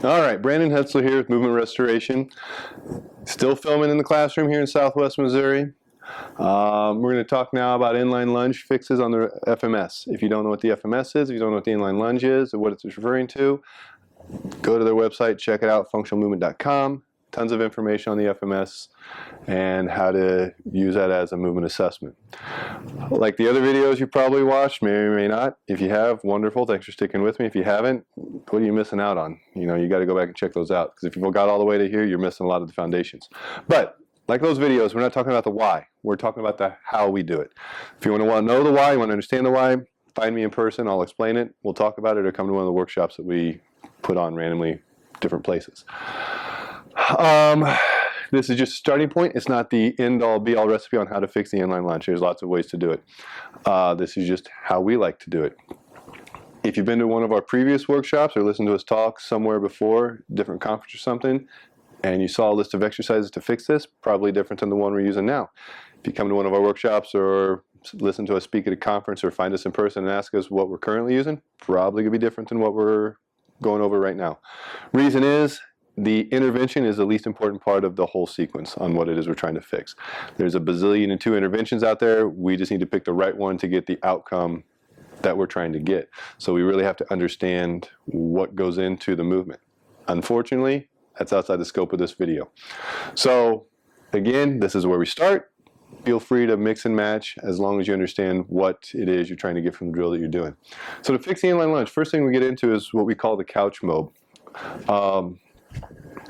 All right, Brandon Hetzler here with Movement Restoration. Still filming in the classroom here in Southwest Missouri. We're going to talk now about inline lunge fixes on the FMS. If you don't know what the FMS is, if you don't know what the inline lunge is, or what it's referring to, go to their website, check it out, functionalmovement.com. Tons of information on the FMS and how to use that as a movement assessment. Like the other videos you probably watched, may or may not. If you have, wonderful. Thanks for sticking with me. If you haven't, what are you missing out on? You know, you got to go back and check those out, because if you got all the way to here, you're missing a lot of the foundations. But like those videos, we're not talking about the why. We're talking about the how we do it. If you want to know the why, you want to understand the why, find me in person. I'll explain it. We'll talk about it, or come to one of the workshops that we put on randomly different places. This is just a starting point. It's not the end-all, be-all recipe on how to fix the inline lunge. There's lots of ways to do it. This is just how we like to do it. If you've been to one of our previous workshops or listened to us talk somewhere before, different conference or something, and you saw a list of exercises to fix this, probably different than the one we're using now. If you come to one of our workshops or listen to us speak at a conference or find us in person and ask us what we're currently using, probably going to be different than what we're going over right now. Reason is, the intervention is the least important part of the whole sequence on what it is we're trying to fix. There's a bazillion and two interventions out there. We just need to pick the right one to get the outcome that we're trying to get. So we really have to understand what goes into the movement. Unfortunately, that's outside the scope of this video. So again, this is where we start. Feel free to mix and match as long as you understand what it is you're trying to get from the drill that you're doing. So to fix the inline lunge, first thing we get into is what we call the couch mob.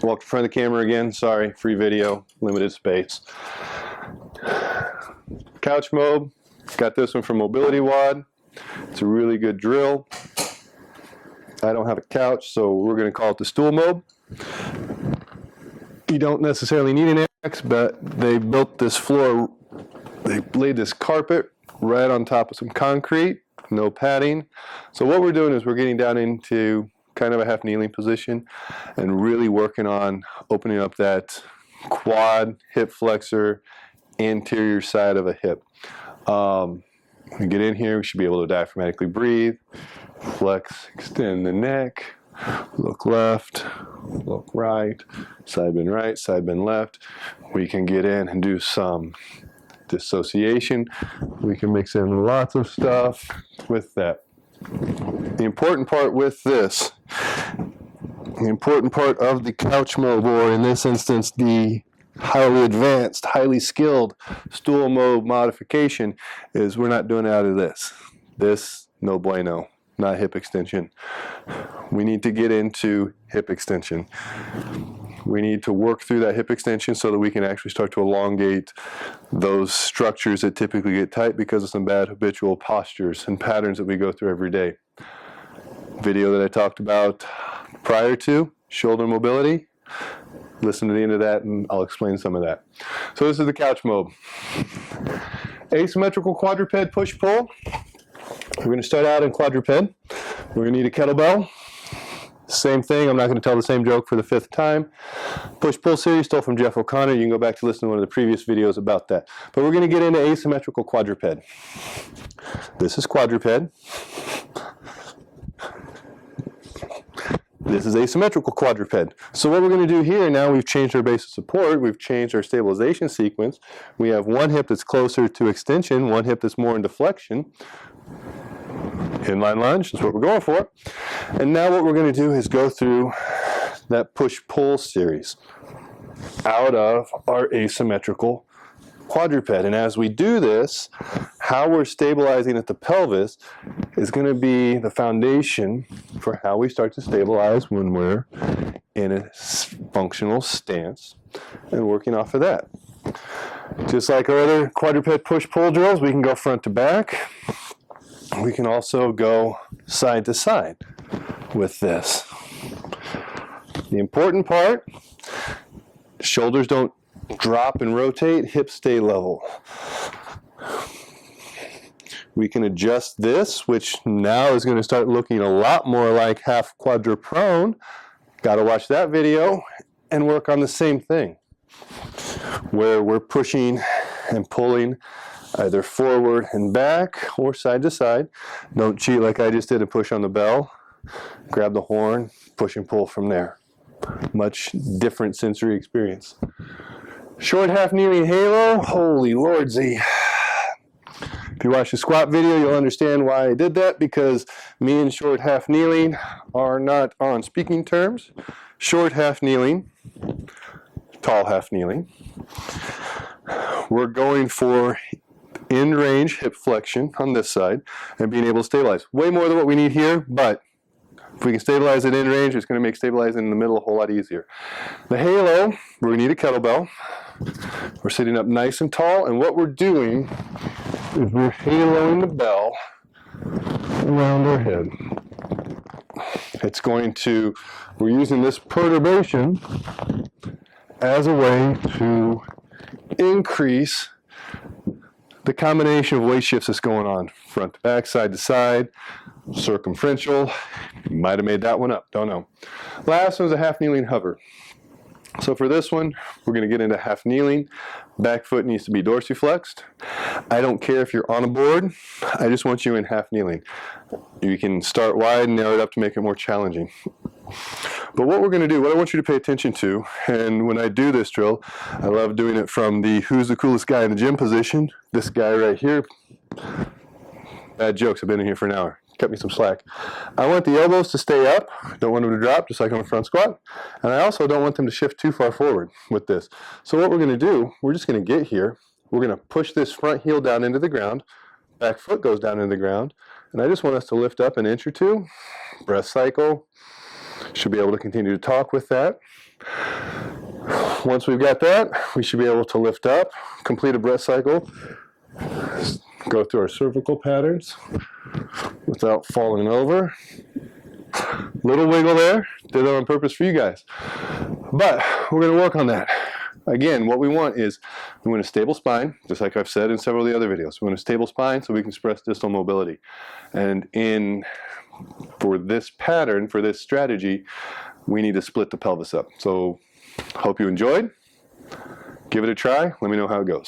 Walk in front of the camera again. Sorry, free video, limited space. Couch mob. Got this one from Mobility WOD. It's a really good drill. I don't have a couch, so we're going to call it the stool mob. You don't necessarily need an X, but they built this floor. They laid this carpet right on top of some concrete, no padding. So what we're doing is we're getting down into kind of a half kneeling position and really working on opening up that quad, hip flexor, anterior side of a hip. We get in here, we should be able to diaphragmatically breathe, flex, extend the neck, look left, look right, side bend right, side bend left. We can get in and do some dissociation. We can mix in lots of stuff with that. The important part with this, the important part of the couch mob, or in this instance the highly advanced, highly skilled stool mob modification, is we're not doing it out of this. This, no bueno, not hip extension. We need to get into hip extension. We need to work through that hip extension so that we can actually start to elongate those structures that typically get tight because of some bad habitual postures and patterns that we go through every day. Video that I talked about prior to, shoulder mobility. Listen to the end of that and I'll explain some of that. So this is the couch mob. Asymmetrical quadruped push-pull. We're going to start out in quadruped. We're going to need a kettlebell. Same thing, I'm not going to tell the same joke for the 5th time. Push-pull series, stole from Jeff O'Connor. You can go back to listen to one of the previous videos about that. But we're going to get into asymmetrical quadruped. This is quadruped. This is asymmetrical quadruped. So what we're going to do here, now we've changed our base of support, we've changed our stabilization sequence. We have one hip that's closer to extension, one hip that's more in deflection. Inline lunge is what we're going for. And now what we're going to do is go through that push-pull series out of our asymmetrical quadruped. And as we do this, how we're stabilizing at the pelvis is going to be the foundation for how we start to stabilize when we're in a functional stance and working off of that. Just like our other quadruped push-pull drills, we can go front to back. We can also go side to side with this. The important part, shoulders don't drop and rotate, hips stay level. We can adjust this, which now is going to start looking a lot more like half quadruprone. Got to watch that video and work on the same thing, where we're pushing and pulling either forward and back or side to side. Don't cheat like I just did and push on the bell. Grab the horn, push and pull from there. much different sensory experience. Short half kneeling halo, holy lordsy. If you watch the squat video, you'll understand why I did that, because me and short half kneeling are not on speaking terms. Short half kneeling, tall half kneeling. We're going for in range hip flexion on this side and being able to stabilize. Way more than what we need here, but if we can stabilize it in range, it's going to make stabilizing in the middle a whole lot easier. The halo, we're going to need a kettlebell. We're sitting up nice and tall, and what we're doing is we're haloing the bell around our head. It's going to, we're using this perturbation as a way to increase the combination of weight shifts that's going on. Front to back, side to side, circumferential. Might have made that one up, don't know. Last one's a half kneeling hover. So for this one, we're going to get into half kneeling. Back foot needs to be dorsiflexed. I don't care if you're on a board. I just want you in half kneeling. You can start wide and narrow it up to make it more challenging. But what we're going to do, what I want you to pay attention to, and when I do this drill, I love doing it from the who's the coolest guy in the gym position. This guy right here. Bad jokes, I've been in here for an hour. Cut me some slack. I want the elbows to stay up. Don't want them to drop, just like on a front squat. And I also don't want them to shift too far forward with this. So what we're going to do, we're just going to get here. We're going to push this front heel down into the ground. Back foot goes down into the ground. And I just want us to lift up an inch or two. Breath cycle. Should be able to continue to talk with that. Once we've got that, we should be able to lift up, complete a breath cycle, go through our cervical patterns without falling over. Little wiggle there. Did that on purpose for you guys. But we're going to work on that. Again, what we want is we want a stable spine, just like I've said in several of the other videos. We want a stable spine so we can express distal mobility. And for this pattern, for this strategy, we need to split the pelvis up. So hope you enjoyed. Give it a try. Let me know how it goes.